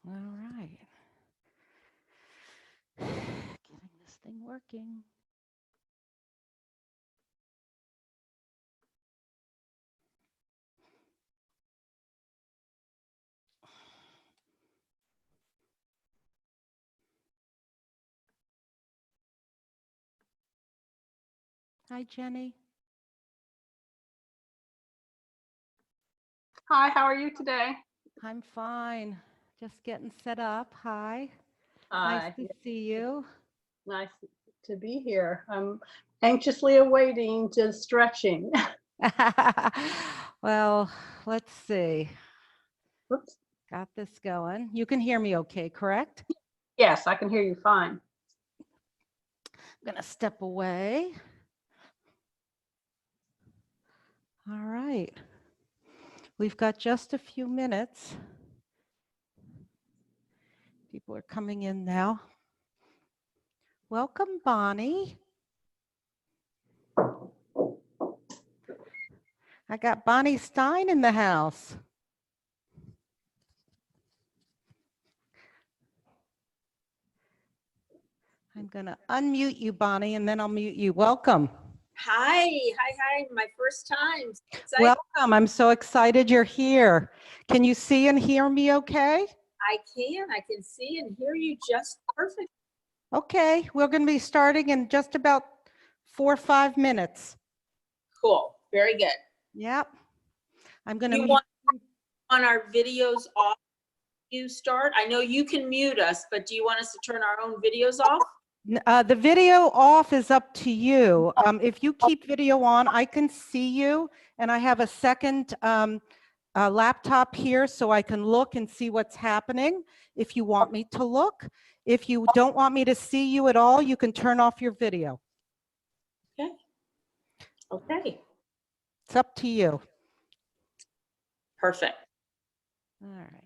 All right. Getting this thing working. Hi, Jenny. Hi, how are you today? I'm fine. Just getting set up. Hi. Hi. Nice to see you. Nice to be here. I'm anxiously awaiting to stretching. Well, let's see. Oops. Got this going. You can hear me okay, correct? Yes, I can hear you fine. I'm going to step away. All right. We've got just a few minutes. People are coming in now. Welcome, Bonnie. I got Bonnie Stein in the house. I'm going to unmute you, Bonnie, and then I'll mute you. Welcome. Hi, my first time. Welcome. I'm so excited you're here. Can you see and hear me okay? I can see and hear you just perfect. Okay, we're going to be starting in just about 4 or 5 minutes. Cool, very good. Yep. I'm going to You mute. want on our videos off, you start? I know you can mute us, but do you want us to turn our own videos off? The video off is up to you. If you keep video on, I can see you, and I have a second laptop here so I can look and see what's happening if you want me to look. If you don't want me to see you at all, you can turn off your video. Okay. It's up to you. Perfect. All right.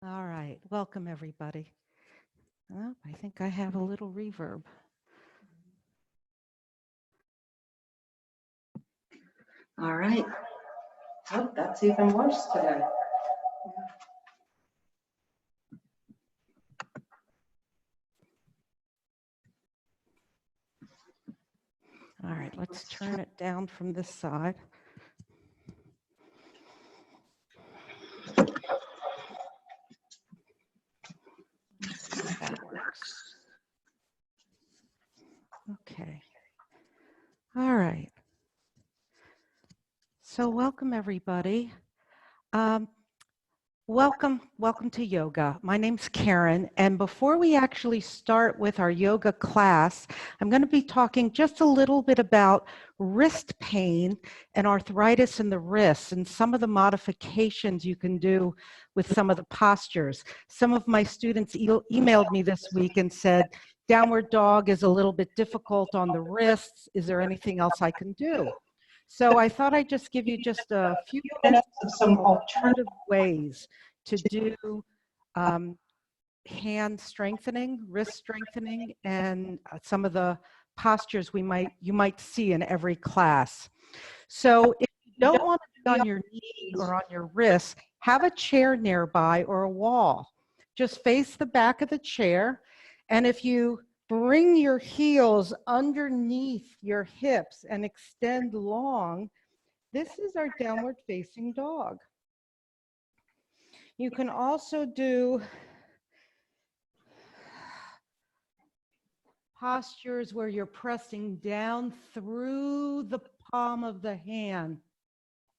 All right, welcome everybody. Oh, I think I have a little reverb. All right. Oh, that's even worse today. All right, let's turn it down from this side. So welcome everybody. Um, welcome to yoga. My name's Karen, and before we actually start with our yoga class, I'm going to be talking just a little bit about wrist pain and arthritis in the wrists and some of the modifications you can do with some of the postures. Some of my students emailed me this week and said, downward dog is a little bit difficult on the wrists. Is there anything else I can do? So I thought I'd just give you just a few minutes of some alternative ways to do hand strengthening, wrist strengthening, and some of the postures you might see in every class. So if you don't want to be on your knee or on your wrist, have a chair nearby or a wall. Just face the back of the chair, and if you bring your heels underneath your hips and extend long, this is our downward facing dog. You can also do postures where you're pressing down through the palm of the hand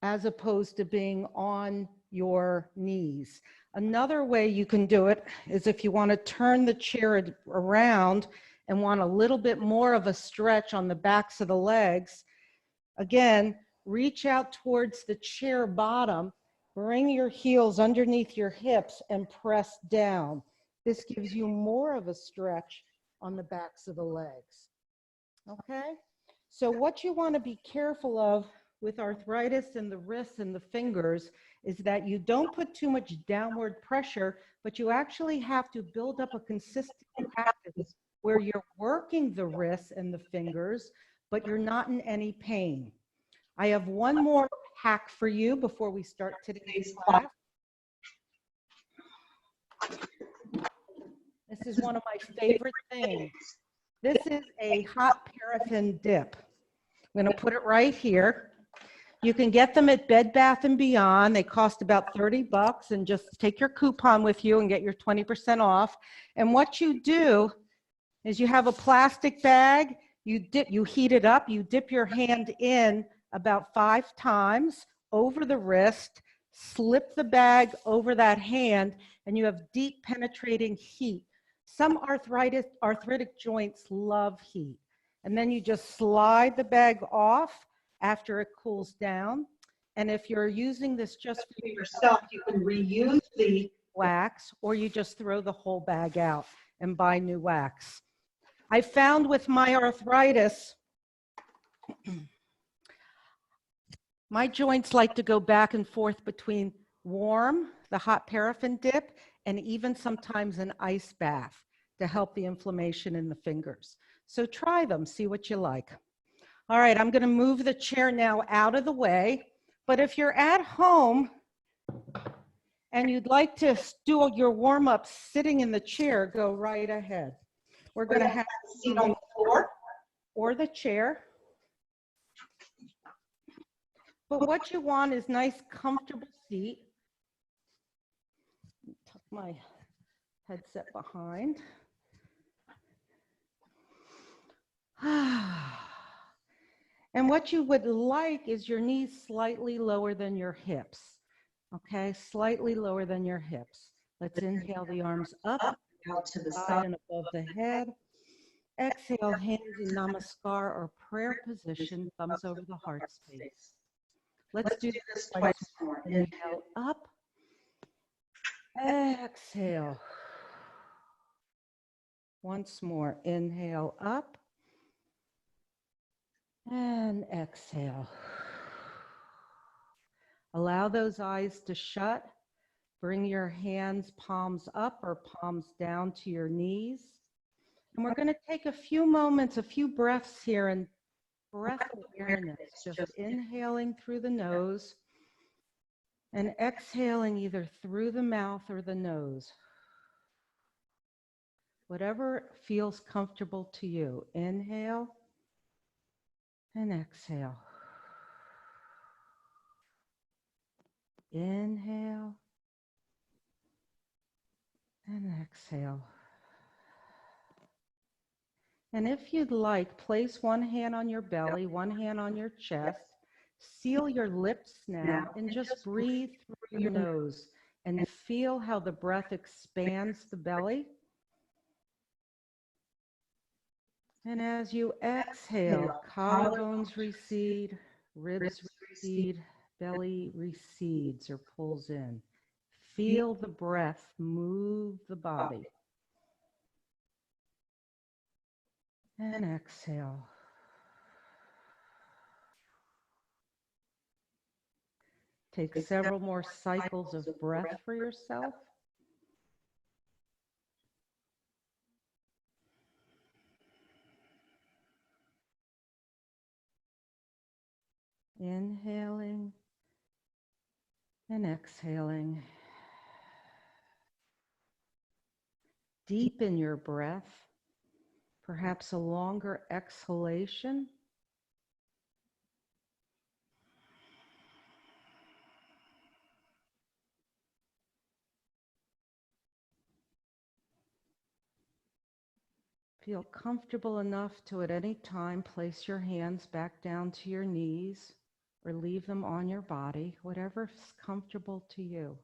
as opposed to being on your knees. Another way you can do it is if you want to turn the chair around and want a little bit more of a stretch on the backs of the legs. Again, reach out towards the chair bottom, bring your heels underneath your hips and press down. This gives you more of a stretch on the backs of the legs. Okay? So what you want to be careful of with arthritis in the wrists and the fingers is that you don't put too much downward pressure, but you actually have to build up a consistent practice where you're working the wrists and the fingers, but you're not in any pain. I have one more hack for you before we start today's class. This is one of my favorite things. This is a hot paraffin dip. I'm going to put it right here. You can get them at Bed Bath & Beyond. They cost about $30, and just take your coupon with you and get your 20% off. And what you do is you have a plastic bag, you heat it up, you dip your hand in about 5 times over the wrist, slip the bag over that hand, and you have deep penetrating heat. Some arthritic joints love heat. And then you just slide the bag off after it cools down. And if you're using this just for yourself, you can reuse the wax, or you just throw the whole bag out and buy new wax. I found with my arthritis, my joints like to go back and forth between warm, the hot paraffin dip, and even sometimes an ice bath to help the inflammation in the fingers. So try them, see what you like. All right, I'm going to move the chair now out of the way. But if you're at home and you'd like to do your warm-up sitting in the chair, go right ahead. We're going to have a seat on the floor or the chair. But what you want is nice, comfortable seat. Tuck my headset behind. And what you would like is your knees slightly lower than your hips. Okay, slightly lower than your hips. Let's inhale the arms up, out to the side and above the head. Exhale, hands in namaskar or prayer position, thumbs over the heart space. Let's do this twice more. Inhale up, exhale. Once more, inhale up and exhale. Allow those eyes to shut. Bring your hands palms up or palms down to your knees. And we're going to take a few moments, a few breaths here, and breath awareness, just inhaling through the nose and exhaling either through the mouth or the nose. Whatever feels comfortable to you. Inhale and exhale. Inhale and exhale. And if you'd like, place one hand on your belly, one hand on your chest. Seal your lips now and just breathe through your nose and feel how the breath expands the belly. And as you exhale, collarbones recede, ribs recede, belly recedes or pulls in. Feel the breath move the body. And exhale. Take several more cycles of breath for yourself. Inhaling and exhaling. Deepen your breath, perhaps a longer exhalation. Feel comfortable enough to at any time place your hands back down to your knees or leave them on your body, whatever's comfortable to you.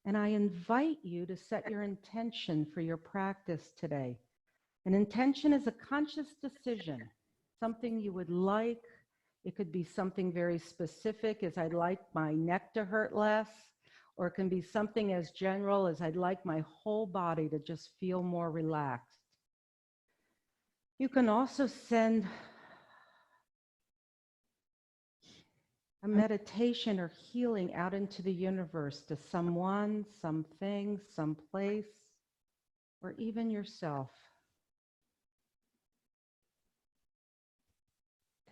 And I invite you to set your intention for your practice today. An intention is a conscious decision, something you would like. It could be something very specific as I'd like my neck to hurt less, or it can be something as general as I'd like my whole body to just feel more relaxed. You can also send a meditation or healing out into the universe to someone, something, someplace, or even yourself.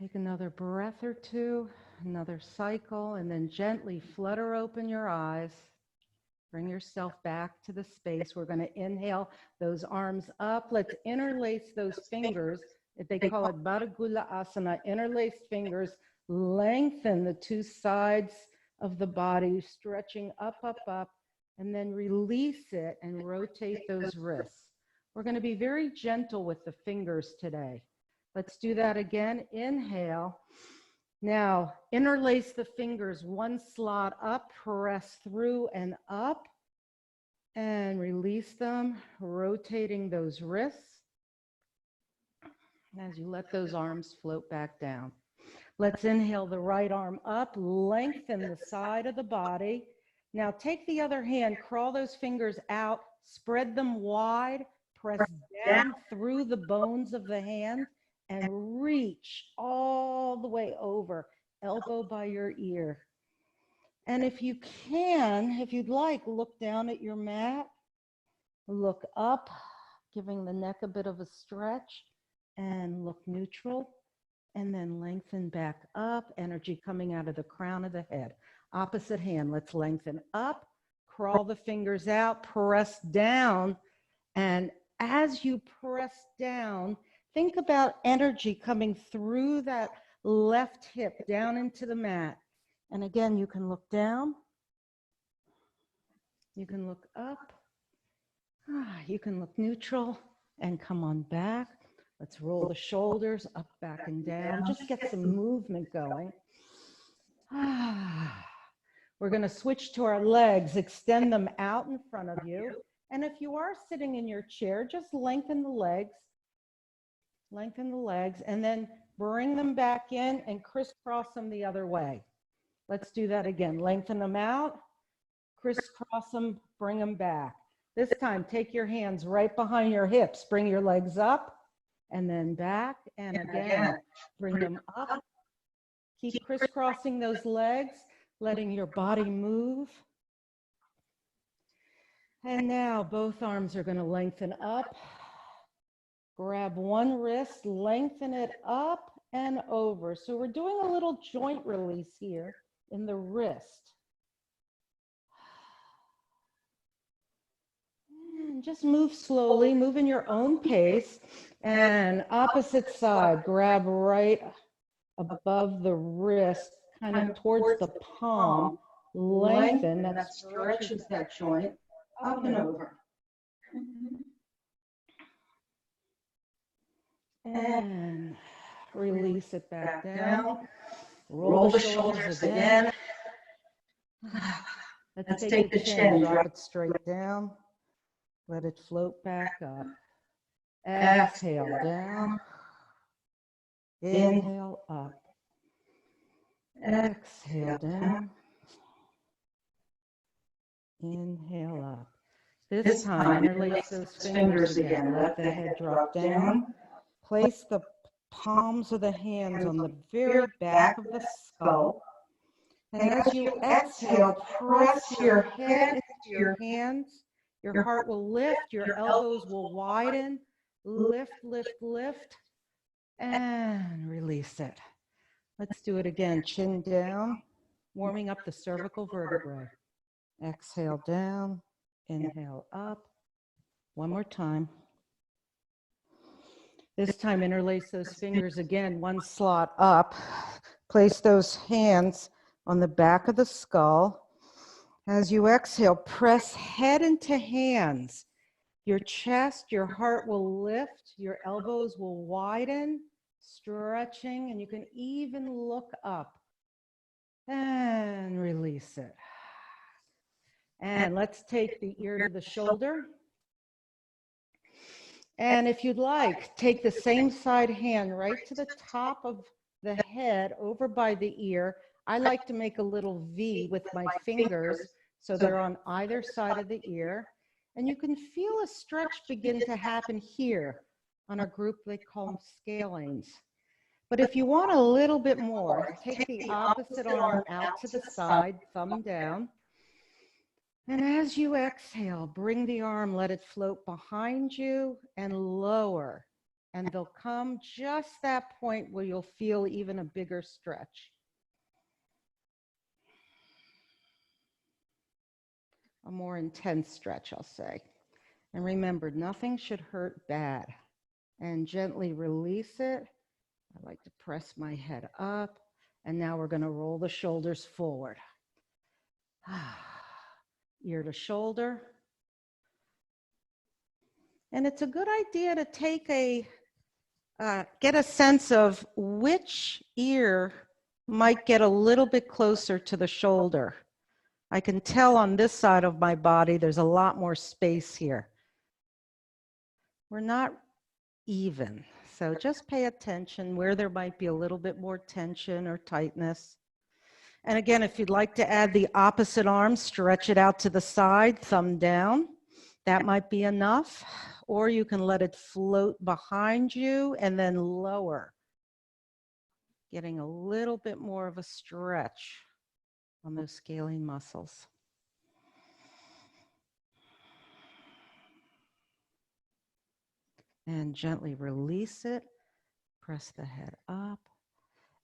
Take another breath or two, another cycle, and then gently flutter open your eyes. Bring yourself back to the space. We're going to inhale those arms up. Let's interlace those fingers. They call it Baddha Asana, interlaced fingers. Lengthen the two sides of the body, stretching up, up, up, and then release it and rotate those wrists. We're going to be very gentle with the fingers today. Let's do that again. Inhale. Now, interlace the fingers, one slot up, press through and up, and release them, rotating those wrists as you let those arms float back down. Let's inhale the right arm up, lengthen the side of the body. Now take the other hand, crawl those fingers out, spread them wide, press down through the bones of the hand, and reach all the way over, elbow by your ear. And if you can, if you'd like, look down at your mat, look up, giving the neck a bit of a stretch, and look neutral, and then lengthen back up, energy coming out of the crown of the head. Opposite hand, let's lengthen up, crawl the fingers out, press down, and as you press down, think about energy coming through that left hip down into the mat. And again, you can look down, you can look up, you can look neutral, and come on back. Let's roll the shoulders up, back, and down. Just get some movement going. We're going to switch to our legs, extend them out in front of you. And if you are sitting in your chair, just lengthen the legs, and then bring them back in and crisscross them the other way. Let's do that again. Lengthen them out, crisscross them, bring them back. This time, take your hands right behind your hips, bring your legs up, and then back, and again, bring them up. Keep crisscrossing those legs, letting your body move. And now both arms are going to lengthen up. Grab one wrist, lengthen it up and over. So we're doing a little joint release here in the wrist. And just move slowly, move in your own pace. And opposite side, grab right above the wrist, kind of towards the palm. Lengthen, that stretches that joint up and over. And release it back down. Roll the shoulders again. Let's take the chin, drop it straight down. Let it float back up. Exhale down. Inhale up. Exhale down. Inhale up. This time, interlace those fingers again. Let the head drop down. Place the palms of the hands on the very back of the skull. And as you exhale, press your head into your hands. Your heart will lift, your elbows will widen. Lift, lift, lift, and release it. Let's do it again. Chin down, warming up the cervical vertebrae. Exhale down, inhale up. One more time. This time, interlace those fingers again, one slot up. Place those hands on the back of the skull. As you exhale, press head into hands. Your chest, your heart will lift, your elbows will widen, stretching, and you can even look up and release it. And let's take the ear to the shoulder. And if you'd like, take the same side hand right to the top of the head over by the ear. I like to make a little V with my fingers so they're on either side of the ear. And you can feel a stretch begin to happen here on a group they call scalenes. But if you want a little bit more, take the opposite arm out to the side, thumb down. And as you exhale, bring the arm, let it float behind you and lower. And they'll come just that point where you'll feel even a bigger stretch. A more intense stretch, I'll say. And remember, nothing should hurt bad. And gently release it. I like to press my head up. And now we're going to roll the shoulders forward. Ear to shoulder. And it's a good idea to take get a sense of which ear might get a little bit closer to the shoulder. I can tell on this side of my body, there's a lot more space here. We're not even, so just pay attention where there might be a little bit more tension or tightness. And again, if you'd like to add the opposite arm, stretch it out to the side, thumb down. That might be enough. Or you can let it float behind you and then lower, getting a little bit more of a stretch on those scalene muscles. And gently release it. Press the head up.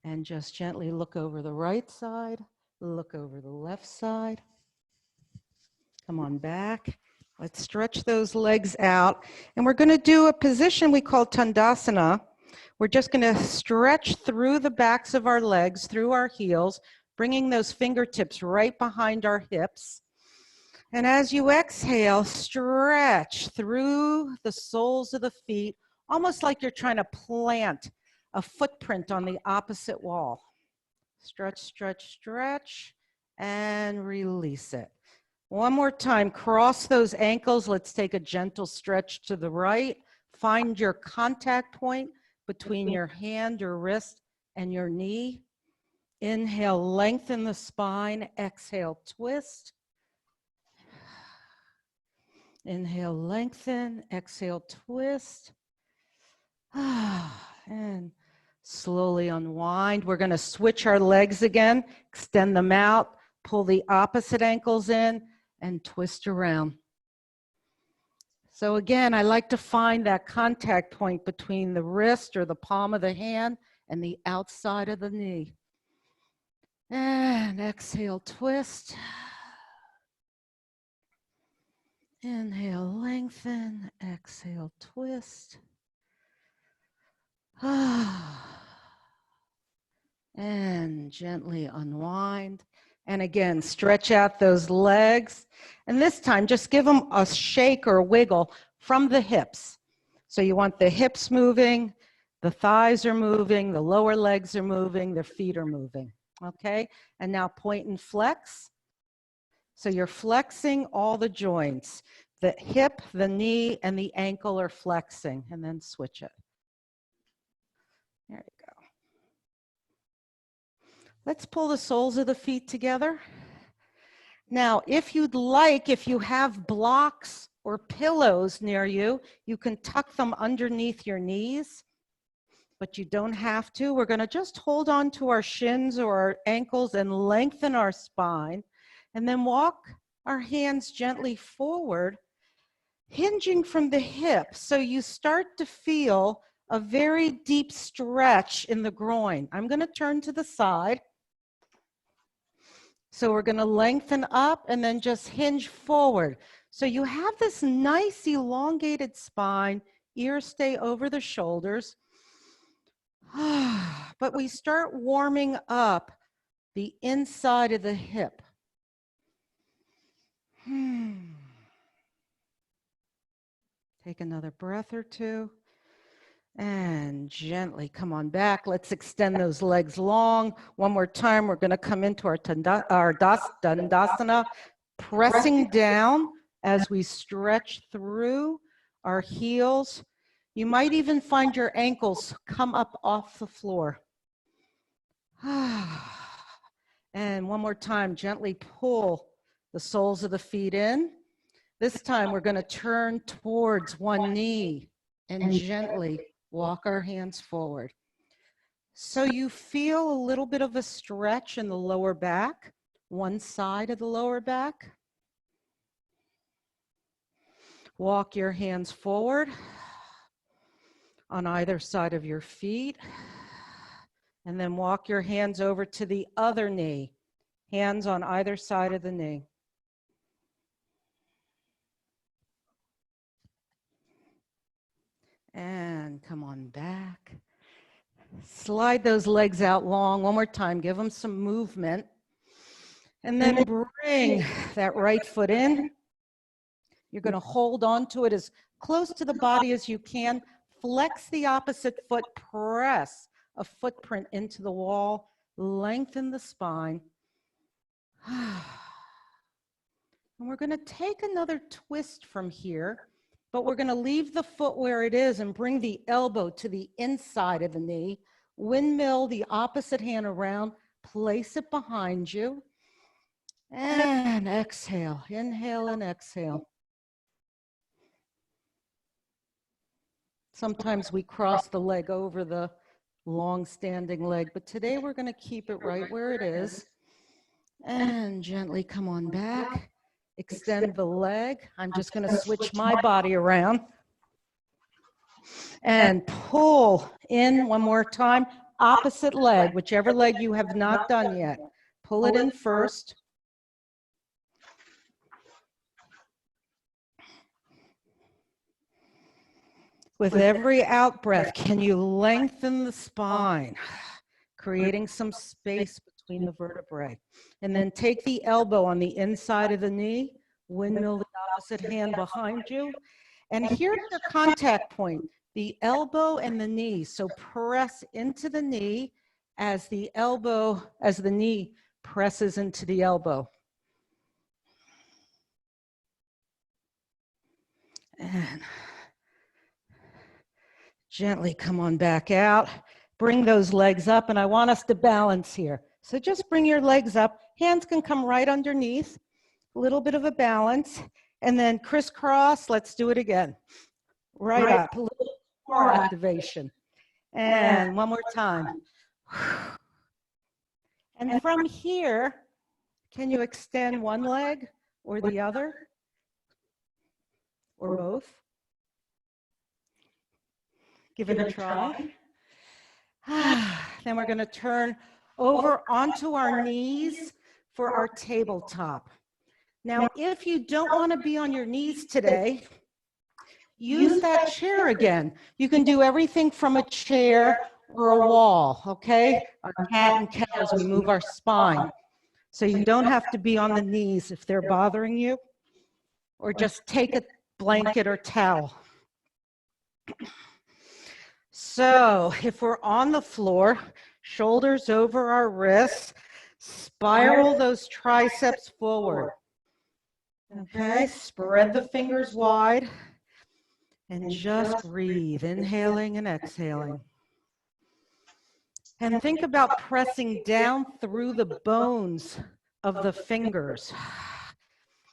And just gently look over the right side, look over the left side. Come on back. Let's stretch those legs out. And we're going to do a position we call Tandasana. We're just going to stretch through the backs of our legs, through our heels, bringing those fingertips right behind our hips. And as you exhale, stretch through the soles of the feet, almost like you're trying to plant a footprint on the opposite wall. Stretch, stretch, stretch, and release it. One more time, cross those ankles. Let's take a gentle stretch to the right. Find your contact point between your hand or wrist and your knee. Inhale, lengthen the spine. Exhale, twist. Inhale, lengthen. Exhale, twist. And slowly unwind. We're going to switch our legs again, extend them out, pull the opposite ankles in, and twist around. So again, I like to find that contact point between the wrist or the palm of the hand and the outside of the knee. And exhale, twist. Inhale, lengthen. Exhale, twist. And gently unwind. And again, stretch out those legs. And this time, just give them a shake or a wiggle from the hips. So you want the hips moving, the thighs are moving, the lower legs are moving, the feet are moving. Okay, and now point and flex. So you're flexing all the joints. The hip, the knee, and the ankle are flexing, and then switch it. There you go. Let's pull the soles of the feet together. Now, if you'd like, if you have blocks or pillows near you, you can tuck them underneath your knees, but you don't have to. We're going to just hold on to our shins or our ankles and lengthen our spine, and then walk our hands gently forward, hinging from the hip. So you start to feel a very deep stretch in the groin. I'm going to turn to the side. So we're going to lengthen up and then just hinge forward. So you have this nice elongated spine, ears stay over the shoulders. But we start warming up the inside of the hip. Take another breath or two. And gently come on back. Let's extend those legs long. One more time, we're going to come into our Dandasana, pressing down as we stretch through our heels. You might even find your ankles come up off the floor. And one more time, gently pull the soles of the feet in. This time, we're going to turn towards one knee and gently walk our hands forward. So you feel a little bit of a stretch in the lower back, one side of the lower back. Walk your hands forward on either side of your feet. And then walk your hands over to the other knee, hands on either side of the knee. And come on back. Slide those legs out long. One more time. Give them some movement. And then bring that right foot in. You're going to hold on to it as close to the body as you can. Flex the opposite foot. Press a footprint into the wall. Lengthen the spine. And we're going to take another twist from here. But we're going to leave the foot where it is and bring the elbow to the inside of the knee. Windmill the opposite hand around. Place it behind you. And exhale. Inhale and exhale. Sometimes we cross the leg over the long-standing leg, but today we're going to keep it right where it is. And gently come on back. Extend the leg. I'm just going to switch my body around. And pull in one more time. Opposite leg, whichever leg you have not done yet. Pull it in first. With every out breath, can you lengthen the spine, creating some space between the vertebrae? And then take the elbow on the inside of the knee, windmill the opposite hand behind you. And here's your contact point, the elbow and the knee. So press into the knee as the knee presses into the elbow. And gently come on back out. Bring those legs up, and I want us to balance here. So just bring your legs up. Hands can come right underneath. A little bit of a balance. And then crisscross. Let's do it again. Right up. A little more activation. And one more time. And from here, can you extend one leg or the other? Or both? Give it a try. Then we're going to turn over onto our knees for our tabletop. Now, if you don't want to be on your knees today, use that chair again. You can do everything from a chair or a wall, okay? Our cat and cow as we move our spine. So you don't have to be on the knees if they're bothering you, or just take a blanket or towel. So if we're on the floor, shoulders over our wrists, Spiral those triceps forward. Okay, spread the fingers wide and just breathe, inhaling and exhaling. And think about pressing down through the bones of the fingers.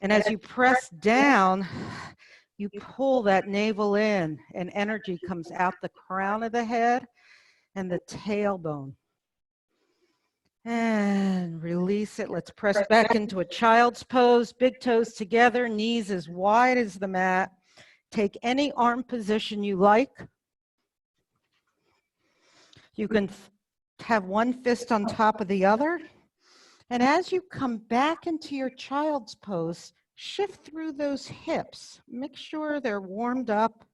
And as you press down, you pull that navel in and energy comes out the crown of the head and the tailbone. And release it. Let's press back into a child's pose. Big toes together, knees as wide as the mat. Take any arm position you like. You can have one fist on top of the other. And as you come back into your child's pose, shift through those hips. Make sure they're warmed up.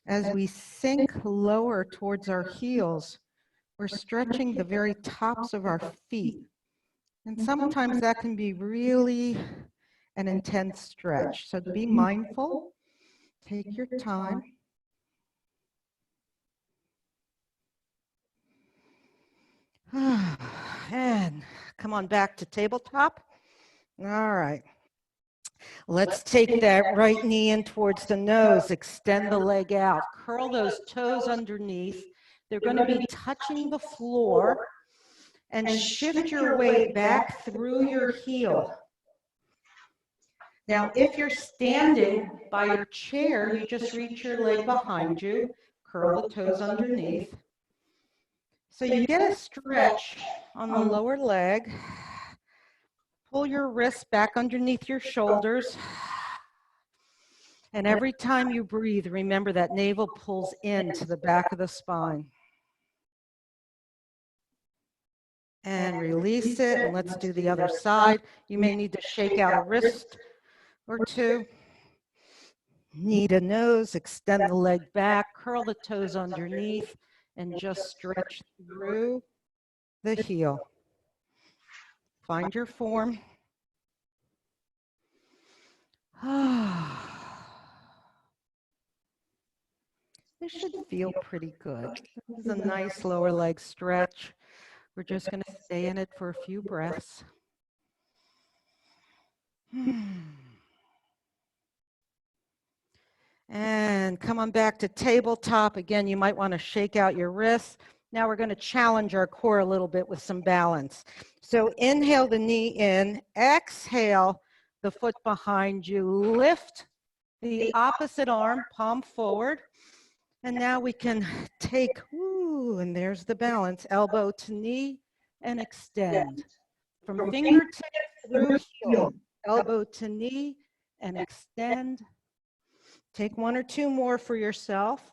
As we sink lower towards our heels, we're stretching the very tops of our feet. And sometimes that can be really an intense stretch. So be mindful. Take your time. And come on back to tabletop. All right. Let's take that right knee in towards the nose. Extend the leg out. Curl those toes underneath. They're going to be touching the floor. And shift your weight back through your heel. Now, if you're standing by your chair, you just reach your leg behind you. Curl the toes underneath. So you get a stretch on the lower leg. Pull your wrists back underneath your shoulders. And every time you breathe, remember that navel pulls into the back of the spine. And release it. And let's do the other side. You may need to shake out a wrist or two. Knee to nose, extend the leg back, curl the toes underneath, and just stretch through the heel. Find your form. This should feel pretty good. This is a nice lower leg stretch. We're just going to stay in it for a few breaths. And come on back to tabletop. Again, you might want to shake out your wrists. Now we're going to challenge our core a little bit with some balance. So inhale the knee in, exhale the foot behind you, lift the opposite arm, palm forward. And now we can take, and there's the balance, elbow to knee and extend. From fingertips through heel, elbow to knee and extend. Take one or two more for yourself.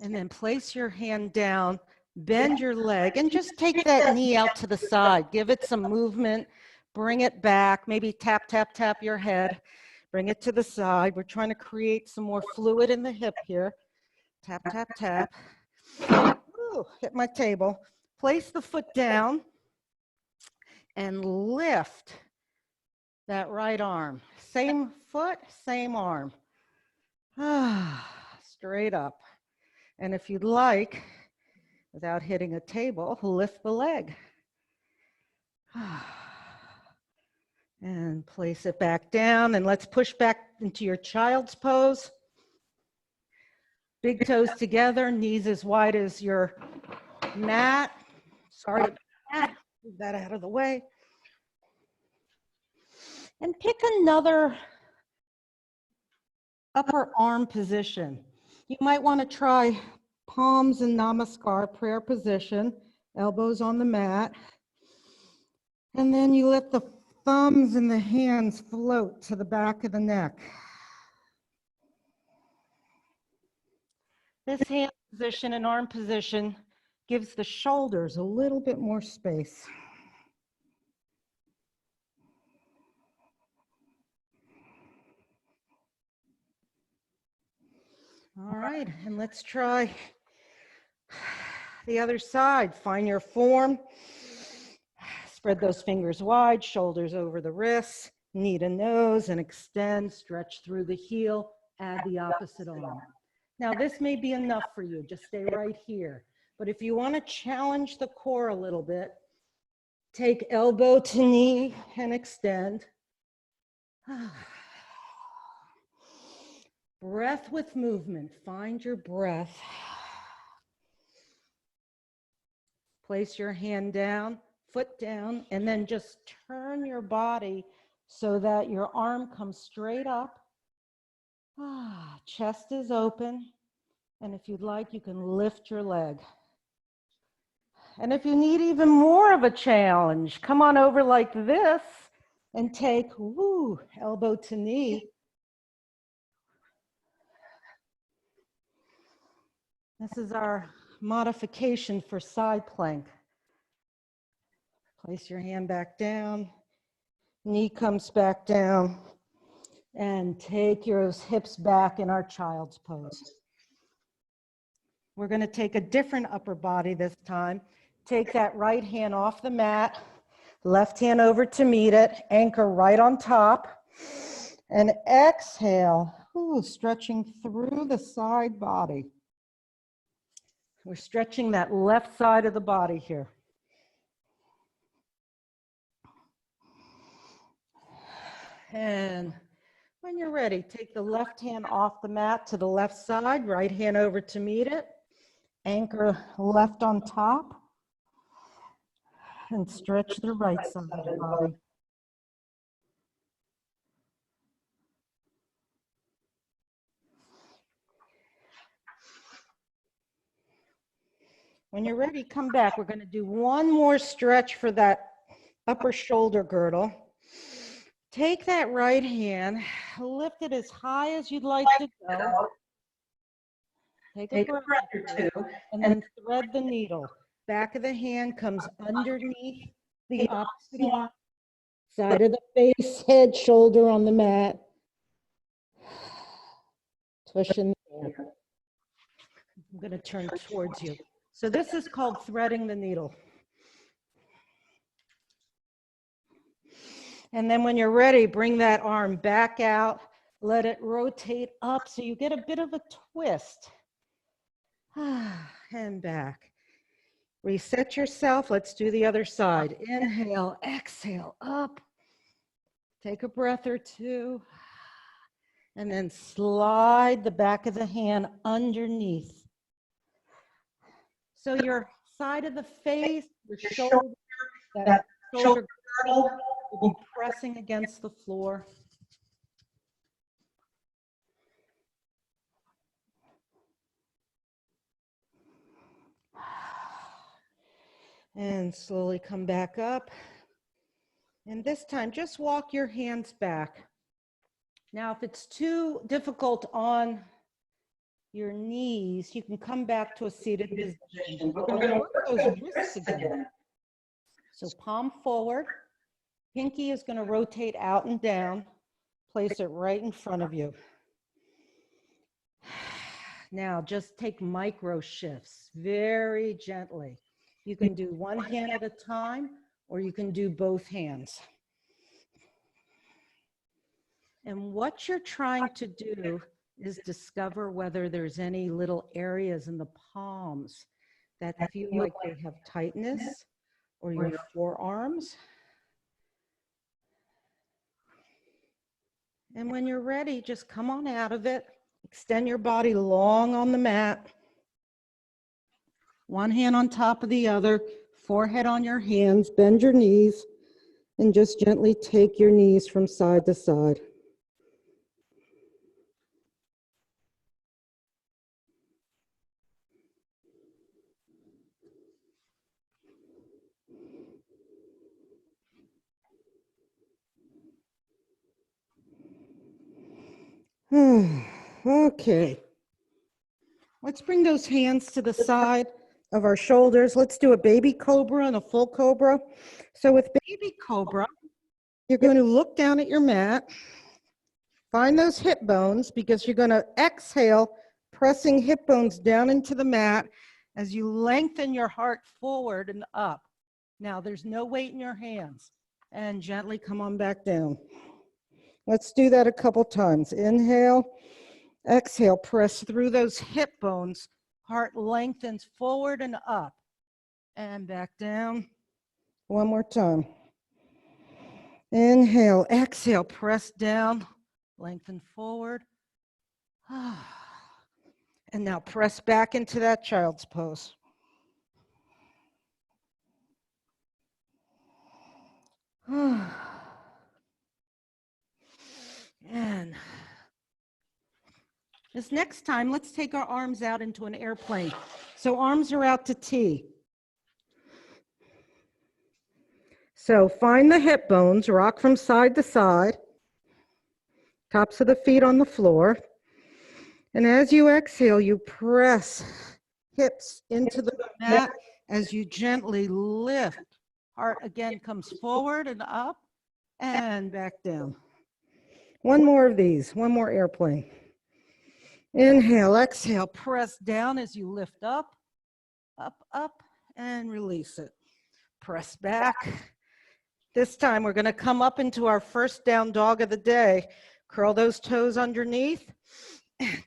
And then place your hand down, bend your leg, and just take that knee out to the side. Give it some movement, bring it back, maybe tap, tap, tap your head. Bring it to the side. We're trying to create some more fluid in the hip here. Tap, tap, tap. Ooh, hit my table. Place the foot down and lift that right arm. Same foot, same arm. Straight up. And if you'd like, without hitting a table, lift the leg. And place it back down, and let's push back into your child's pose. Big toes together, knees as wide as your mat. Sorry about that. Move that out of the way. And pick another upper arm position. You might want to try palms in Namaskar, prayer position, elbows on the mat. And then you let the thumbs and the hands float to the back of the neck. This hand position and arm position gives the shoulders a little bit more space. All right, and let's try the other side. Find your form. Spread those fingers wide, shoulders over the wrists, knee to nose, and extend, stretch through the heel, add the opposite arm. Now, this may be enough for you. Just stay right here. But if you want to challenge the core a little bit, take elbow to knee and extend. Breath with movement. Find your breath. Place your hand down, foot down, and then just turn your body so that your arm comes straight up. Chest is open. And if you'd like, you can lift your leg. And if you need even more of a challenge, come on over like this and take, elbow to knee. This is our modification for side plank. Place your hand back down, knee comes back down, and take your hips back in our child's pose. We're going to take a different upper body this time. Take that right hand off the mat, left hand over to meet it, anchor right on top, and exhale, stretching through the side body. We're stretching that left side of the body here. And when you're ready, take the left hand off the mat to the left side, right hand over to meet it, anchor left on top, and stretch the right side of the body. When you're ready, come back. We're going to do one more stretch for that upper shoulder girdle. Take that right hand, lift it as high as you'd like to go. Take a breath or two, and then thread the needle. Back of the hand comes underneath the opposite side of the face, head, shoulder on the mat. Tush in there. I'm going to turn towards you. So this is called threading the needle. And then when you're ready, bring that arm back out, let it rotate up so you get a bit of a twist. And back. Reset yourself. Let's do the other side. Inhale, exhale, up. Take a breath or two. And then slide the back of the hand underneath. So your side of the face, your shoulder, that shoulder girdle will be pressing against the floor. And slowly come back up. And this time, just walk your hands back. Now, if it's too difficult on your knees, you can come back to a seated position. We're going to work those wrists again. So palm forward. Pinky is going to rotate out and down. Place it right in front of you. Now, just take micro shifts very gently. You can do one hand at a time, or you can do both hands. And what you're trying to do is discover whether there's any little areas in the palms that feel like they have tightness, or your forearms. And when you're ready, just come on out of it. Extend your body long on the mat. One hand on top of the other, forehead on your hands, bend your knees, and just gently take your knees from side to side. Okay. Let's bring those hands to the side of our shoulders. Let's do a baby cobra and a full cobra. So with baby cobra, you're going to look down at your mat, find those hip bones, because you're going to exhale, pressing hip bones down into the mat as you lengthen your heart forward and up. Now, there's no weight in your hands. And gently come on back down. Let's do that a couple times. Inhale, Exhale, press through those hip bones. Heart lengthens forward and up. And back down. One more time. Inhale, exhale, press down, lengthen forward. And now press back into that child's pose. And this next time, let's take our arms out into an airplane. So arms are out to T. So find the hip bones, rock from side to side, tops of the feet on the floor. And as you exhale, you press hips into the mat as you gently lift. Heart again comes forward and up and back down. One more of these, one more airplane. Inhale, exhale, press down as you lift up, up, and release it. Press back. This time we're going to come up into our first down dog of the day. Curl those toes underneath.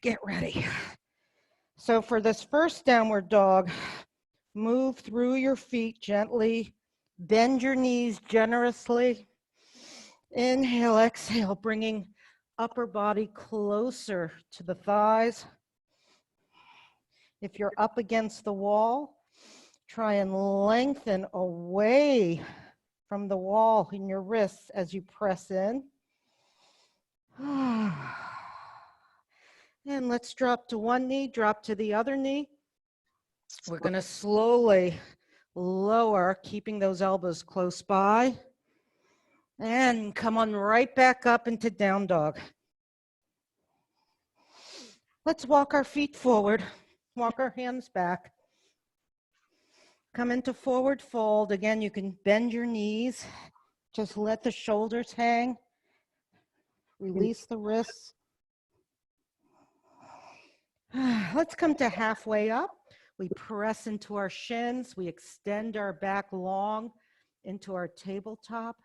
Get ready. So for this first downward dog, move through your feet gently. Bend your knees generously. Inhale, exhale, bringing upper body closer to the thighs. If you're up against the wall, try and lengthen away from the wall in your wrists as you press in. And let's drop to one knee, drop to the other knee. We're going to slowly lower, keeping those elbows close by. And come on right back up into down dog. Let's walk our feet forward. Walk our hands back. Come into forward fold. Again, you can bend your knees. Just let the shoulders hang. Release the wrists. Let's come to halfway up. We press into our shins. We extend our back long into our tabletop.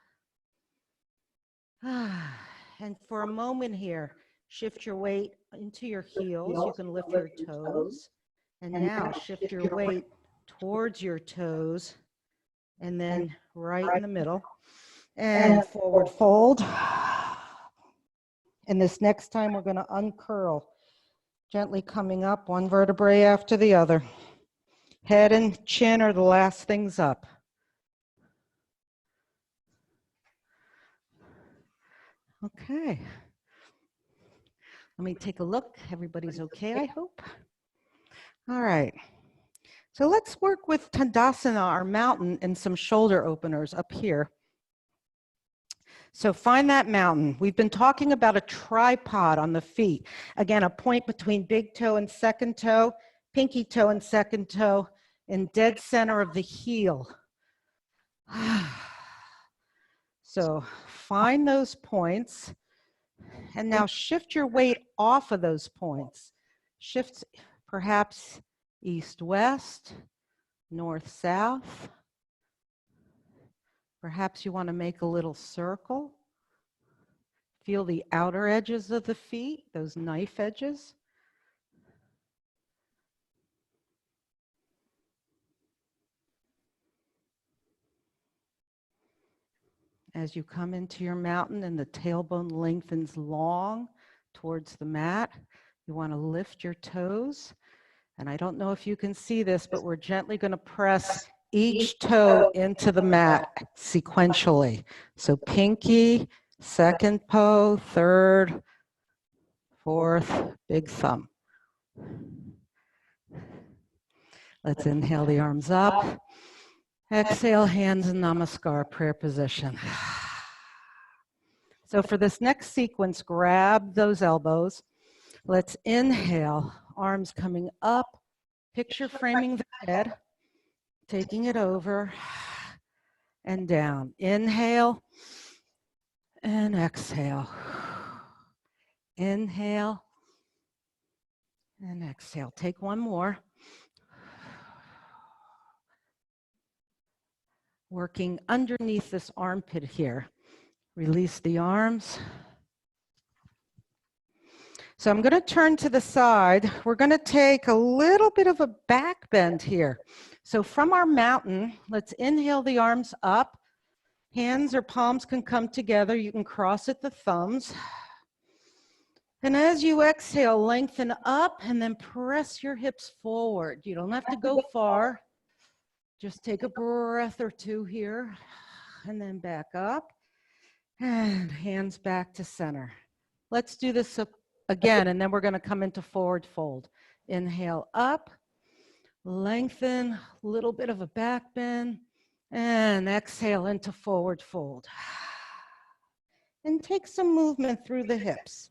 And for a moment here, shift your weight into your heels. You can lift your toes. And now shift your weight towards your toes. And then right in the middle. And forward fold. And this next time we're going to uncurl. Gently coming up, one vertebrae after the other. Head and chin are the last things up. Okay. Let me take a look. Everybody's okay, I hope. All right. So let's work with Tadasana, our mountain, and some shoulder openers up here. So find that mountain. We've been talking about a tripod on the feet. Again, a point between big toe and second toe, pinky toe and second toe, and dead center of the heel. So find those points, and now shift your weight off of those points. Shift perhaps east-west, north-south. Perhaps you want to make a little circle. Feel the outer edges of the feet, those knife edges. As you come into your mountain and the tailbone lengthens long towards the mat, you want to lift your toes. And I don't know if you can see this, but we're gently going to press each toe into the mat sequentially. So pinky, second toe, third, fourth, big thumb. Let's inhale the arms up. Exhale, hands in namaskar, prayer position. So for this next sequence, grab those elbows. Let's inhale, arms coming up, picture framing the head, taking it over and down. Inhale and exhale. Inhale and exhale. Take one more. Working underneath this armpit here. Release the arms. So I'm going to turn to the side. We're going to take a little bit of a back bend here. So from our mountain, let's inhale the arms up. Hands or palms can come together. You can cross at the thumbs. And as you exhale, lengthen up and then press your hips forward. You don't have to go far. Just take a breath or two here and then back up and hands back to center. Let's do this again, and then we're going to come into forward fold. Inhale up, lengthen, a little bit of a back bend, and exhale into forward fold. And take some movement through the hips.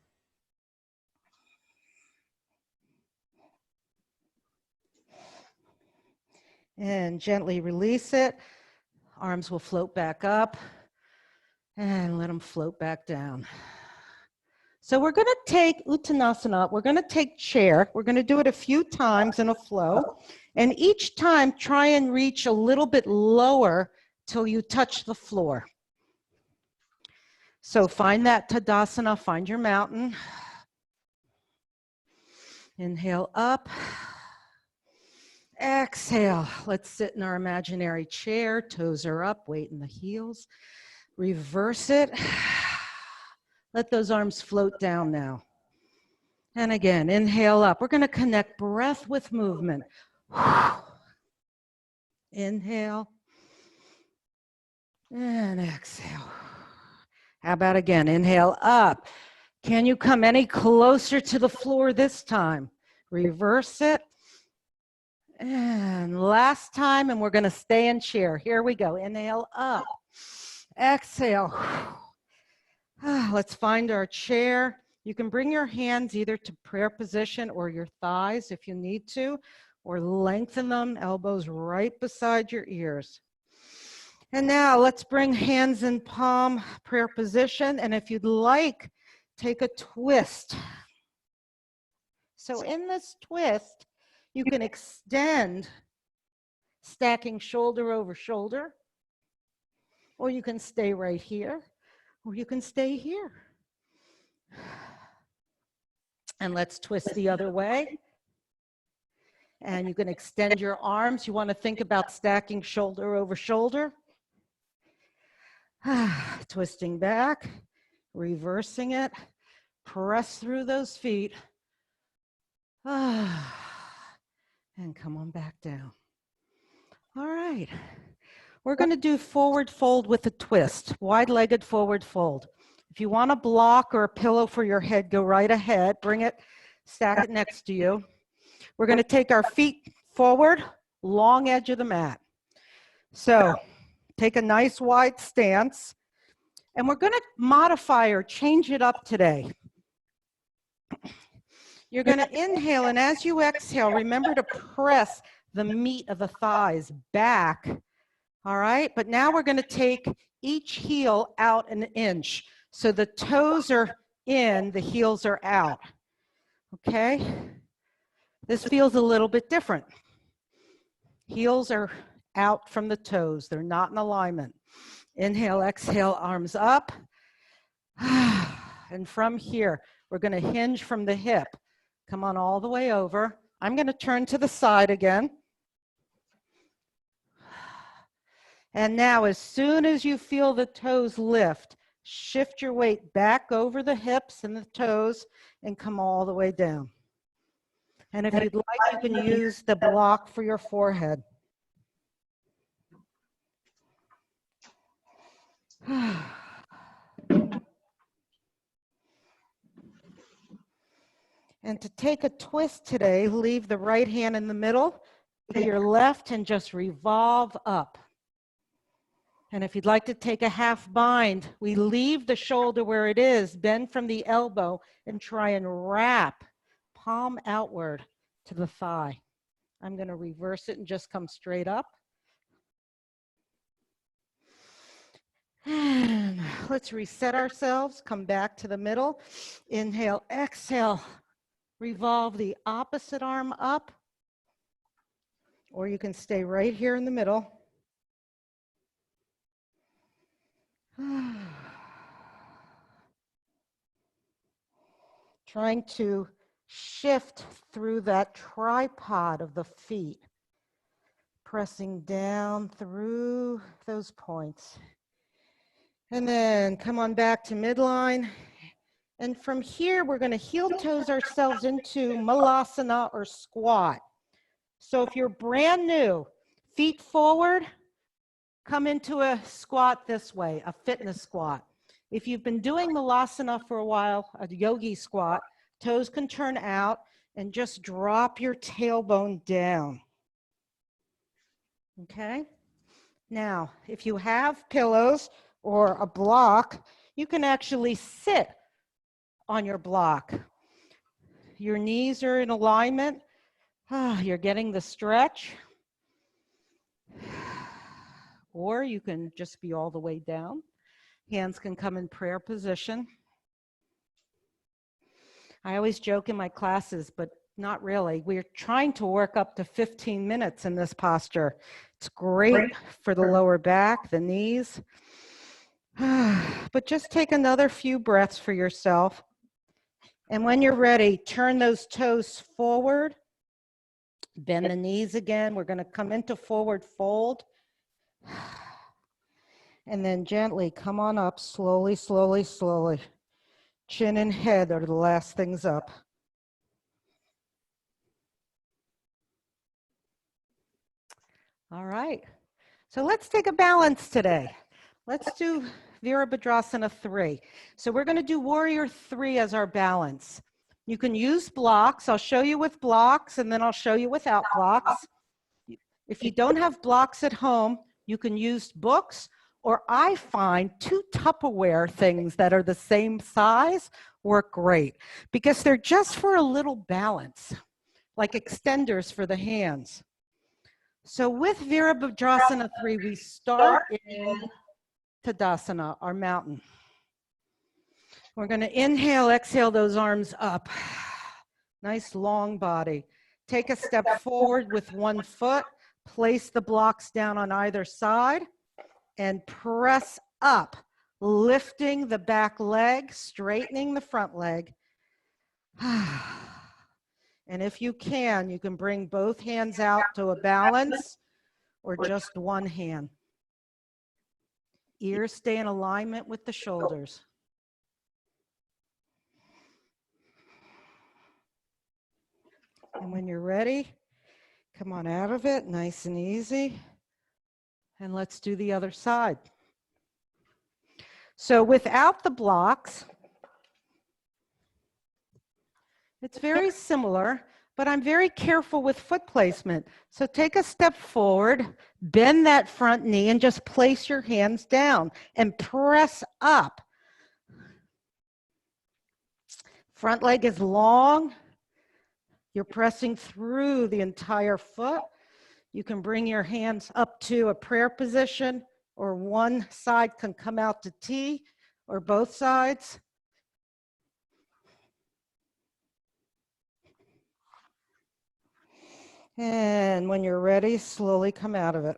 And gently release it. Arms will float back up and let them float back down. So we're going to take Uttanasana, we're going to take chair. We're going to do it a few times in a flow. And each time, try and reach a little bit lower till you touch the floor. So find that Tadasana, find your mountain. Inhale up. Exhale. Let's sit in our imaginary chair. Toes are up, weight in the heels. Reverse it. Let those arms float down now. And again, inhale up. We're going to connect breath with movement. Inhale. And exhale. How about again? Inhale up. Can you come any closer to the floor this time? Reverse it. And last time, and we're going to stay in chair. Here we go. Inhale up. Exhale. Let's find our chair. You can bring your hands either to prayer position or your thighs if you need to, or lengthen them, elbows right beside your ears. And now let's bring hands in palm, prayer position. And if you'd like, take a twist. So in this twist, you can extend, stacking shoulder over shoulder, or you can stay right here, or you can stay here. And let's twist the other way. And you can extend your arms. You want to think about stacking shoulder over shoulder. Twisting back, reversing it, press through those feet. And come on back down. All right. We're going to do forward fold with a twist, wide-legged forward fold. If you want a block or a pillow for your head, go right ahead. Bring it, stack it next to you. We're going to take our feet forward, long edge of the mat. So take a nice wide stance, and we're going to modify or change it up today. You're going to inhale, and as you exhale, remember to press the meat of the thighs back. All right, but now we're going to take each heel out an inch. So the toes are in, the heels are out. Okay? This feels a little bit different. Heels are out from the toes. They're not in alignment. Inhale, exhale, arms up. And from here, we're going to hinge from the hip. Come on all the way over. I'm going to turn to the side again. And now, as soon as you feel the toes lift, shift your weight back over the hips and the toes and come all the way down. And if you'd like, you can use the block for your forehead. And to take a twist today, leave the right hand in the middle to your left and just revolve up. And if you'd like to take a half bind, we leave the shoulder where it is, bend from the elbow, and try and wrap palm outward to the thigh. I'm going to reverse it and just come straight up. And let's reset ourselves, come back to the middle. Inhale, exhale, revolve the opposite arm up, or you can stay right here in the middle. trying to shift through that tripod of the feet, pressing down through those points. And then come on back to midline. And from here, we're going to heel toes ourselves into malasana or squat. So if you're brand new, feet forward, come into a squat this way, a fitness squat. If you've been doing malasana for a while, a yogi squat, toes can turn out and just drop your tailbone down. Okay? Now, if you have pillows or a block, you can actually sit on your block. Your knees are in alignment. You're getting the stretch. Or you can just be all the way down. Hands can come in prayer position. I always joke in my classes, but not really. We're trying to work up to 15 minutes in this posture. It's great for the lower back, the knees. But just take another few breaths for yourself. And when you're ready, turn those toes forward. Bend the knees again. We're going to come into forward fold. And then gently come on up, slowly, slowly, slowly. Chin and head are the last things up. All right. So let's take a balance today. Let's do Virabhadrasana 3. So we're going to do Warrior 3 as our balance. You can use blocks. I'll show you with blocks, and then I'll show you without blocks. If you don't have blocks at home, you can use books, or I find 2 Tupperware things that are the same size work great because they're just for a little balance, like extenders for the hands. So with Virabhadrasana 3, we start in Tadasana, our mountain. We're going to inhale, exhale those arms up. Nice long body. Take a step forward with one foot. Place the blocks down on either side and press up, lifting the back leg, straightening the front leg. And if you can bring both hands out to a balance or just one hand. Ears stay in alignment with the shoulders. And when you're ready, come on out of it, nice and easy. And let's do the other side. So without the blocks, it's very similar, but I'm very careful with foot placement. So take a step forward, bend that front knee, and just place your hands down and press up. Front leg is long. You're pressing through the entire foot. You can bring your hands up to a prayer position, or one side can come out to T, or both sides. And when you're ready, slowly come out of it.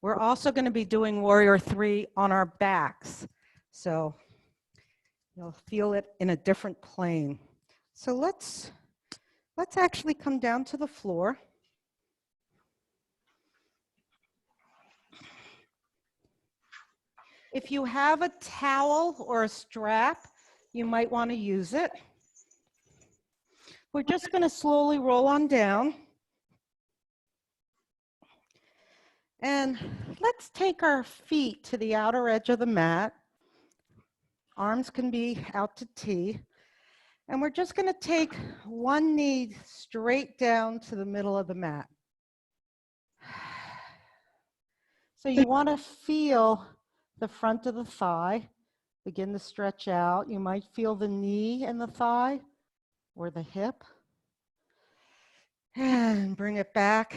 We're also going to be doing Warrior 3 on our backs. So you'll feel it in a different plane. So let's actually come down to the floor. If you have a towel or a strap, you might want to use it. We're just going to slowly roll on down. And let's take our feet to the outer edge of the mat. Arms can be out to T. And we're just going to take one knee straight down to the middle of the mat. So you want to feel the front of the thigh begin to stretch out. You might feel the knee and the thigh or the hip. And bring it back.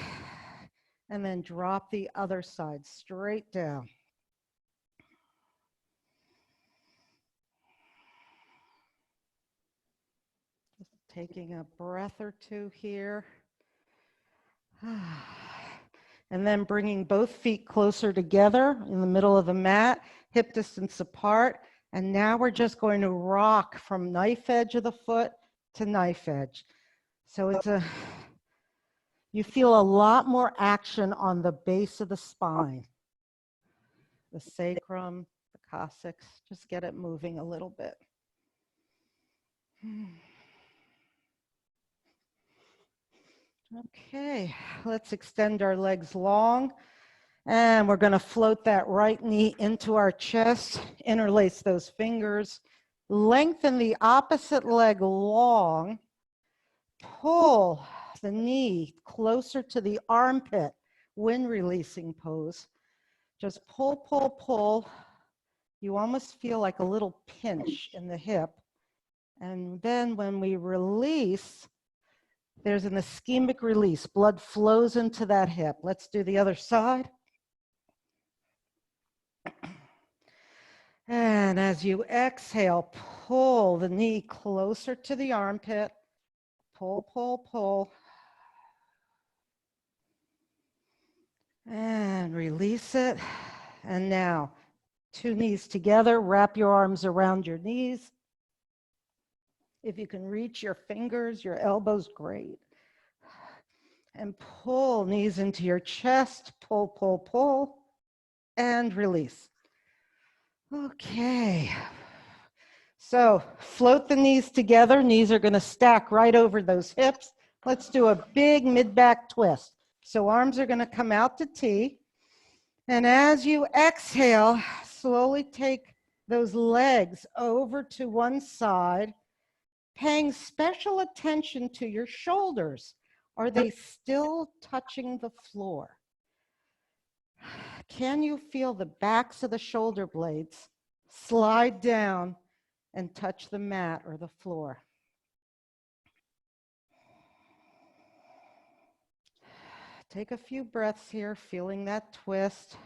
And then drop the other side straight down. Just taking a breath or two here. And then bringing both feet closer together in the middle of the mat, hip distance apart. And now we're just going to rock from knife edge of the foot to knife edge. So you feel a lot more action on the base of the spine. The sacrum, the coccyx, just get it moving a little bit. Okay, let's extend our legs long. And we're going to float that right knee into our chest, interlace those fingers, lengthen the opposite leg long, pull the knee closer to the armpit, wind releasing pose. Just pull, pull, pull. You almost feel like a little pinch in the hip. And then when we release, there's an ischemic release. Blood flows into that hip. Let's do the other side. And as you exhale, pull the knee closer to the armpit. Pull, pull, pull. And release it. And now, two knees together, wrap your arms around your knees. If you can reach your fingers, your elbows, great. And pull knees into your chest. Pull, pull, pull. And release. Okay. So float the knees together. Knees are going to stack right over those hips. Let's do a big mid-back twist. So arms are going to come out to T. And as you exhale, slowly take those legs over to one side, paying special attention to your shoulders. Are they still touching the floor? Can you feel the backs of the shoulder blades slide down and touch the mat or the floor? Take a few breaths here, feeling that twist.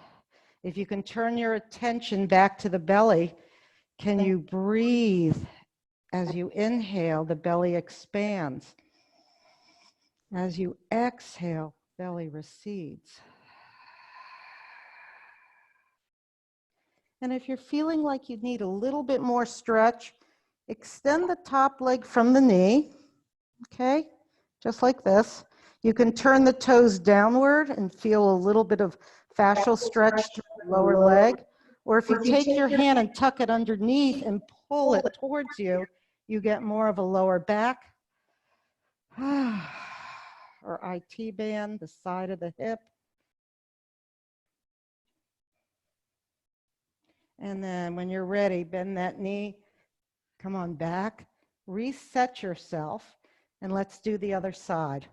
If you can turn your attention back to the belly, can you breathe? As you inhale, the belly expands. As you exhale, belly recedes. And if you're feeling like you need a little bit more stretch, extend the top leg from the knee, okay? Just like this. You can turn the toes downward and feel a little bit of fascial stretch through the lower leg. Or if you take your hand and tuck it underneath and pull it towards you, you get more of a lower back. Or IT band, the side of the hip. And then when you're ready, bend that knee, come on back, reset yourself, and let's do the other side.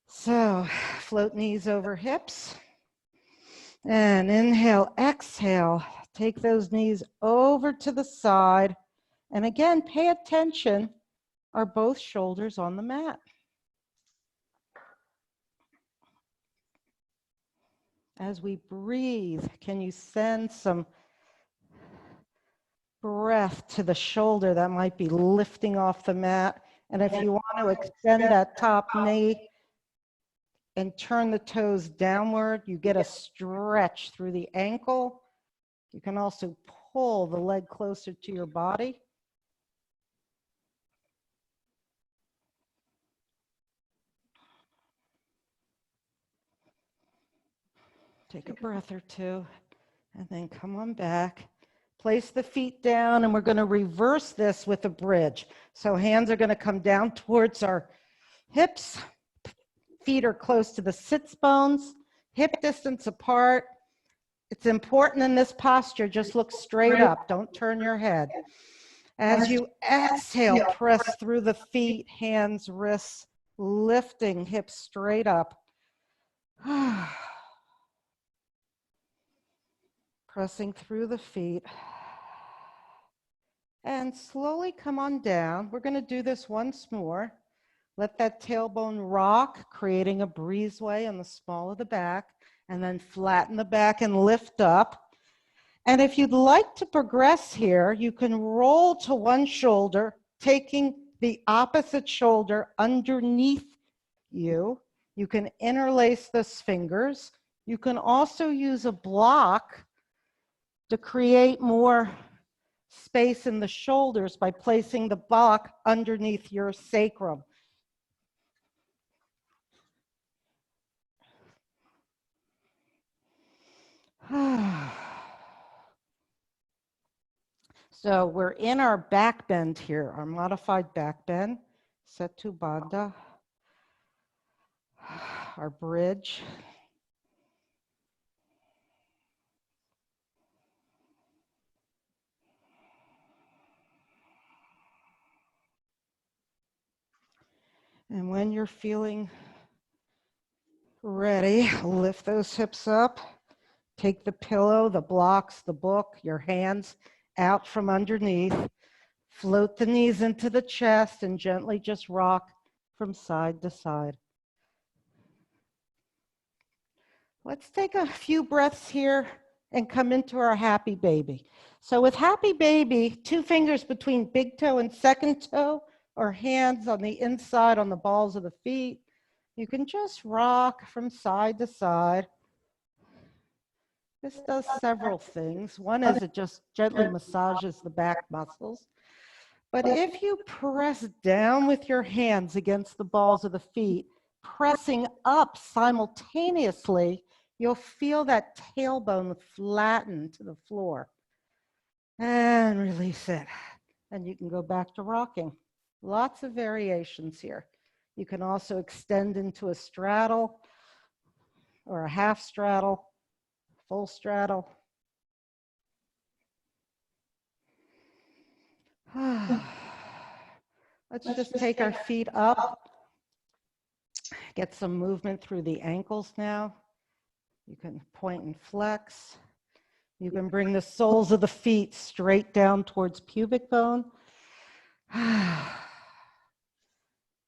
So float knees over hips, and inhale, exhale, take those knees over to the side, and again, pay attention, are both shoulders on the mat? As we breathe, can you send some breath to the shoulder that might be lifting off the mat? And if you want to extend that top knee and turn the toes downward, you get a stretch through the ankle. You can also pull the leg closer to your body. Take a breath or two, and then come on back. Place the feet down, and we're going to reverse this with a bridge. So hands are going to come down towards our hips. Feet are close to the sits bones, hip distance apart. It's important in this posture, just look straight up. Don't turn your head. As you exhale, press through the feet, hands, wrists, lifting hips straight up. Pressing through the feet. And slowly come on down. We're going to do this once more. Let that tailbone rock, creating a breezeway on the small of the back, and then flatten the back and lift up. And if you'd like to progress here, you can roll to one shoulder, taking the opposite shoulder underneath you, You can interlace those fingers. You can also use a block to create more space in the shoulders by placing the block underneath your sacrum. So we're in our back bend here, our modified back bend, Setu Bandha, our bridge. And when you're feeling ready, lift those hips up, take the pillow, the blocks, the book, your hands out from underneath, float the knees into the chest and gently just rock from side to side. Let's take a few breaths here and come into our happy baby. So with happy baby, 2 fingers between big toe and second toe, or hands on the inside on the balls of the feet. You can just rock from side to side. This does several things. One is it just gently massages the back muscles. But if you press down with your hands against the balls of the feet, pressing up simultaneously, you'll feel that tailbone flatten to the floor. And release it. And you can go back to rocking. Lots of variations here. You can also extend into a straddle or a half straddle, full straddle. Let's just take our feet up. Get some movement through the ankles now. You can point and flex. You can bring the soles of the feet straight down towards pubic bone.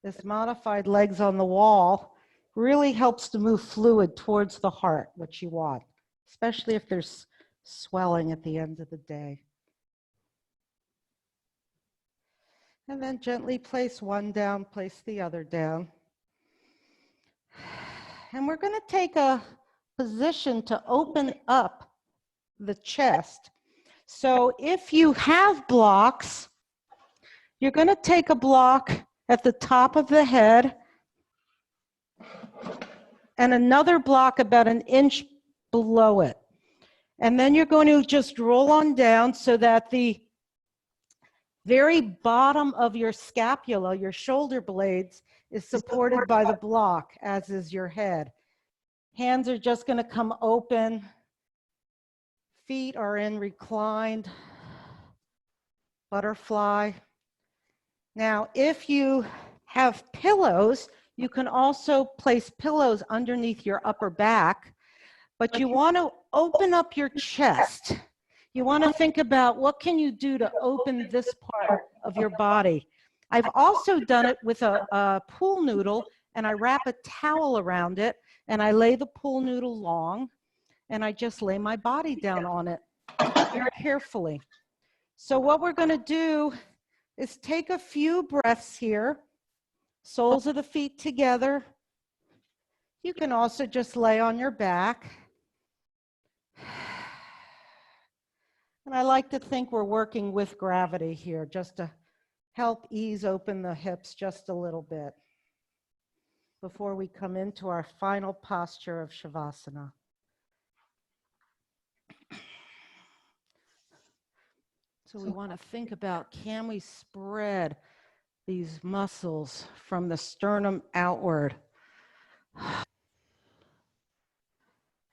This modified legs on the wall really helps to move fluid towards the heart, which you want, especially if there's swelling at the end of the day. And then gently place one down, place the other down. And we're going to take a position to open up the chest. So if you have blocks, you're going to take a block at the top of the head and another block about an inch below it. And then you're going to just roll on down so that the very bottom of your scapula, your shoulder blades, is supported by the block, as is your head. Hands are just going to come open. Feet are in reclined butterfly. Now, if you have pillows, you can also place pillows underneath your upper back, but you want to open up your chest. You want to think about what can you do to open this part of your body. I've also done it with a pool noodle, and I wrap a towel around it, and I lay the pool noodle long, and I just lay my body down on it very carefully. So what we're going to do is take a few breaths here, soles of the feet together. You can also just lay on your back. And I like to think we're working with gravity here just to help ease open the hips just a little bit before we come into our final posture of Shavasana. So we want to think about, can we spread these muscles from the sternum outward?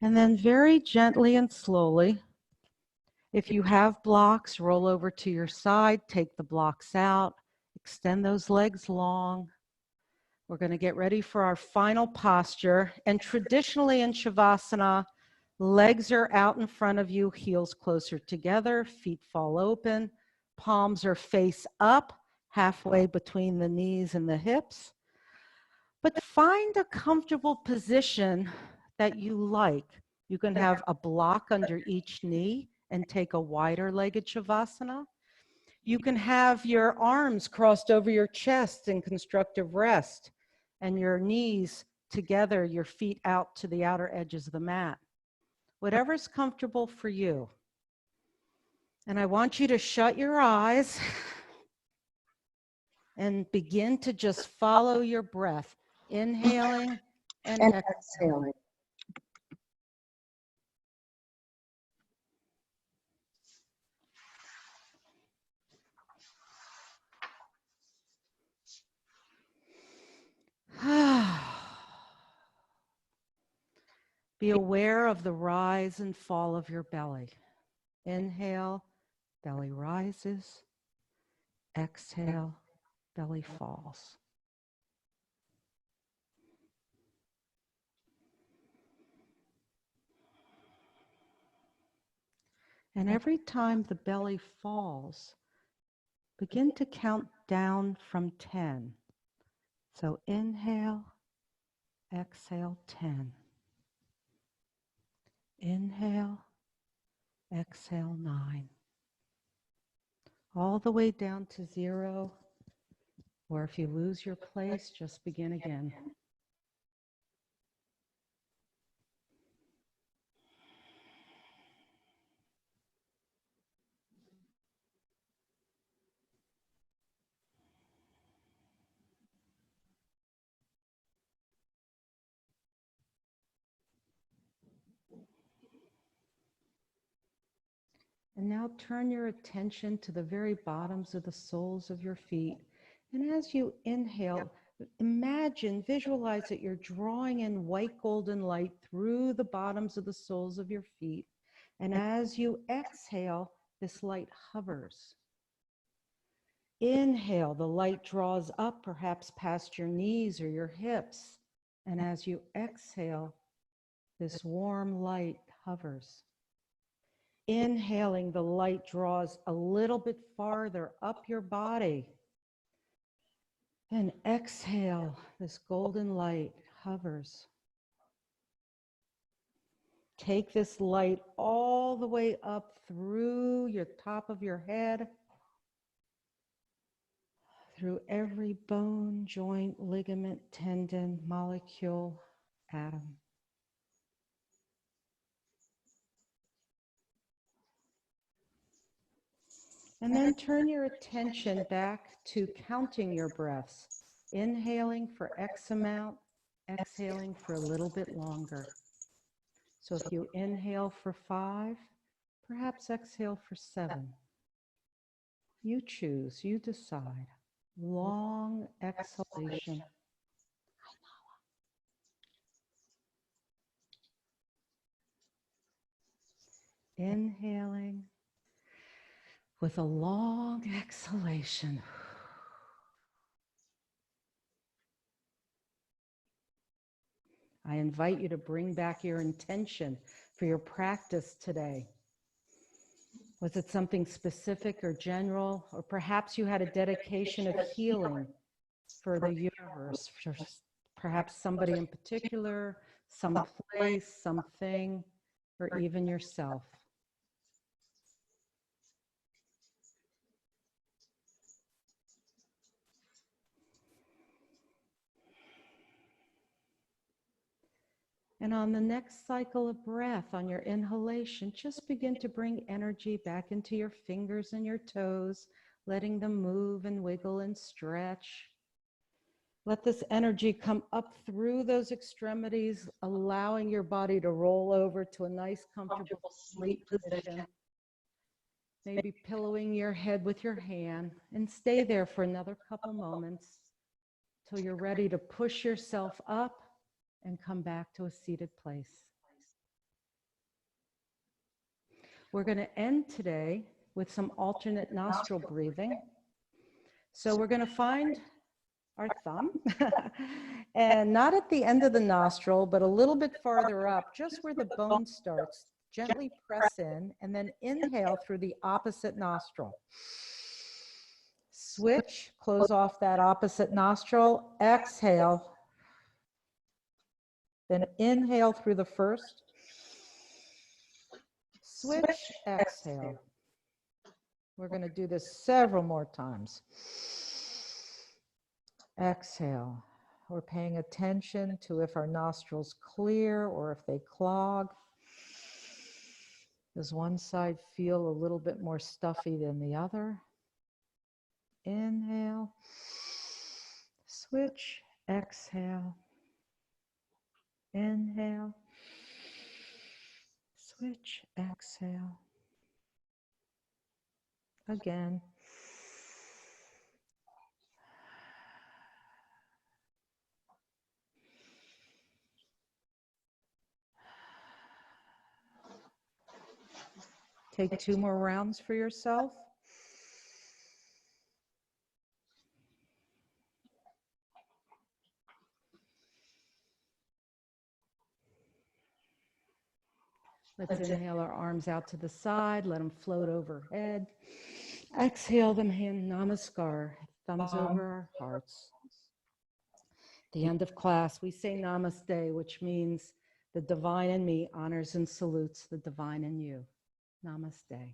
And then very gently and slowly, if you have blocks, roll over to your side, take the blocks out, extend those legs long. We're going to get ready for our final posture. And traditionally in Shavasana, legs are out in front of you, heels closer together, feet fall open, palms are face up, halfway between the knees and the hips. But find a comfortable position that you like. You can have a block under each knee and take a wider legged Shavasana. You can have your arms crossed over your chest in constructive rest and your knees together, your feet out to the outer edges of the mat. Whatever's comfortable for you. And I want you to shut your eyes and begin to just follow your breath, inhaling and exhaling. Be aware of the rise and fall of your belly. Inhale, belly rises. Exhale, belly falls. And every time the belly falls, begin to count down from 10. So inhale, exhale, 10. Inhale, exhale, 9. All the way down to 0, or if you lose your place, just begin again. And now turn your attention to the very bottoms of the soles of your feet. And as you inhale, imagine, visualize that you're drawing in white golden light through the bottoms of the soles of your feet. And as you exhale, this light hovers. Inhale, the light draws up, perhaps past your knees or your hips. And as you exhale, this warm light hovers. Inhaling, the light draws a little bit farther up your body. And exhale, this golden light hovers. Take this light all the way up through your top of your head, through every bone, joint, ligament, tendon, molecule, atom. And then turn your attention back to counting your breaths, inhaling for X amount, exhaling for a little bit longer. So if you inhale for 5, perhaps exhale for 7. You choose, you decide. Long exhalation. Inhaling with a long exhalation. I invite you to bring back your intention for your practice today. Was it something specific or general? Or perhaps you had a dedication of healing for the universe, for perhaps somebody in particular, some place, something, or even yourself. And on the next cycle of breath, on your inhalation, just begin to bring energy back into your fingers and your toes, letting them move and wiggle and stretch. Let this energy come up through those extremities, allowing your body to roll over to a nice, comfortable sleep position. Maybe pillowing your head with your hand, and stay there for another couple moments till you're ready to push yourself up and come back to a seated place. We're going to end today with some alternate nostril breathing. So we're going to find our thumb and not at the end of the nostril, but a little bit farther up, just where the bone starts. Gently press in and then inhale through the opposite nostril. Switch, close off that opposite nostril, exhale. Then inhale through the first. Switch, exhale. We're going to do this several more times. Exhale. We're paying attention to if our nostrils clear or if they clog. Does one side feel a little bit more stuffy than the other? Inhale, switch, exhale. Inhale, switch, exhale. Again. Take 2 more rounds for yourself. Let's inhale our arms out to the side, let them float overhead. Exhale them, hand namaskar, thumbs over our hearts. The end of class, we say namaste, which means the divine in me honors and salutes the divine in you. Namaste.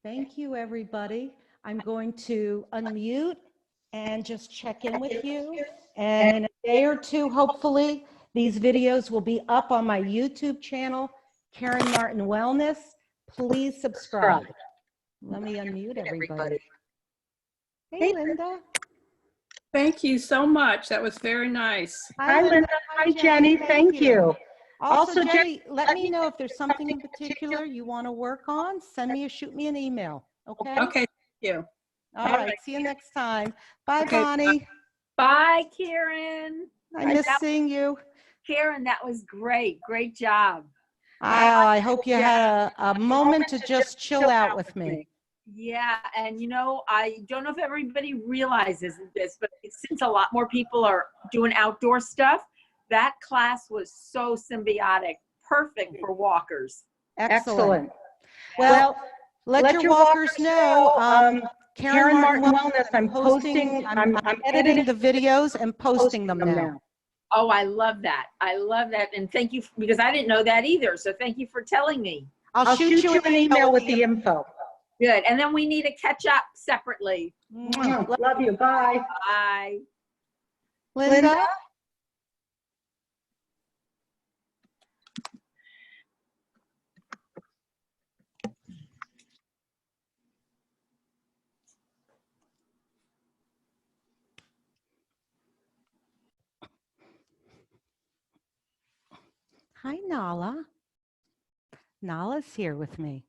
Thank you, everybody. I'm going to unmute and just check in with you. And in a day or two, hopefully, these videos will be up on my YouTube channel, Karen Martin Wellness. Please subscribe. Let me unmute everybody. Hey, Linda. Thank you so much. That was very nice. Hi, Linda. Hi, Jenny. Thank you. Also, Jenny, let me know if there's something in particular you want to work on. Shoot me an email. Okay? Okay, thank you. All right. See you next time. Bye, Okay, Bonnie. Bye, Karen. I miss seeing you. Karen, that was great. Great job. I hope you had a moment to just chill out with me. Yeah, and you know, I don't know if everybody realizes this, but since a lot more people are doing outdoor stuff, that class was so symbiotic, perfect for walkers. Excellent. Well, let your walkers know, Karen Martin Wellness, I'm editing the videos and posting them now. Oh, I love that. I love that. And thank you, because I didn't know that either. So thank you for telling me. I'll shoot you an email with the info. Good. And then we need to catch up separately. Love you. Bye. Bye. Linda? Hi, Nala. Nala's here with me.